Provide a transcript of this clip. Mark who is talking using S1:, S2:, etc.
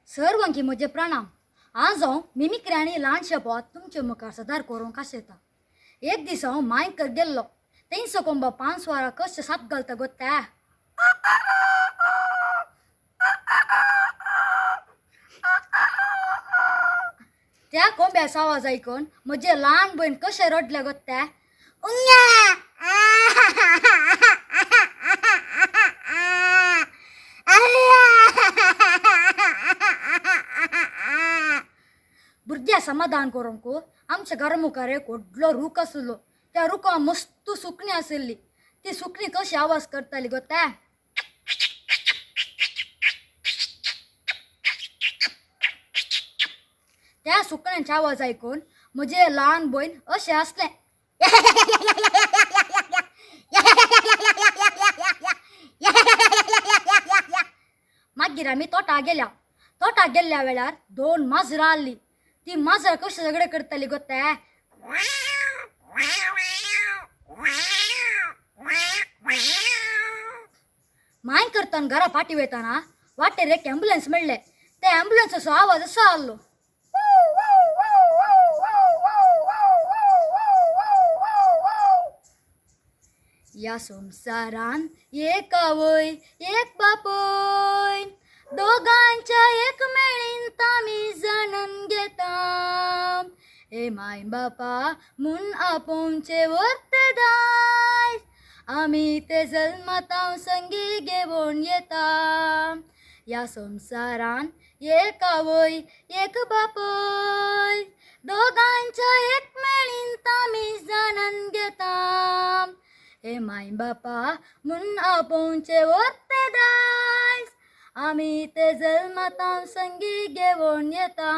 S1: सर्वांकी म्हजे प्रणाम। आज हांव मिमिक्री आनी ल्हानशे पोवात तुमचे मुखार सादर करूंक आशेता। एक दीस हांव मायंकर गेल्लो, थंय साकून पांच वरां कशें साप घालता गो ते। त्या कोंब्याचो आवाज आयकून म्हजे ल्हान भयण कशें रडले गो ते। भुरग्या समाधान करूंक आमच्या घरा मुखार एक व्हडलो रूख आसलो। त्या रुखान मस्त सुकणीं आशिल्लीं। ती सुकणीं कशी आवाज करताली गो ते। त्या सुकण्यांचे आवाज आयकून म्हजे ल्हान भयण अशें हांसलें। मागीर आमी तोटाक गेल्या। तोटाक गेल्ल्या वेळार दोन माजरां आसलीं। ती माजरां कशी झगडे करताली गो ते। माय करताना घरा फाटी वयताना वाटेर एक ॲम्ब्युलन्स मेळ्ळें। त्या ॲम्ब्युलन्साचो आवाज असो आसलो। या संवसारान एक आवय एक बापूय, दोगांच्या एक मेळीन आमी जाणून घेता। हे माय बापा म्हूण आपोवचे वर्तदाय, आमी ते जल्मातां संगी घेवन येता। या संवसारान एक आवय एक बापूय, दोगांच्या एक मेळीन आमी जाणून घेता। हे माय बापा म्हूण आपोवचे वर्तदाय, आमी ते जल्मातां संगी घेवन येता।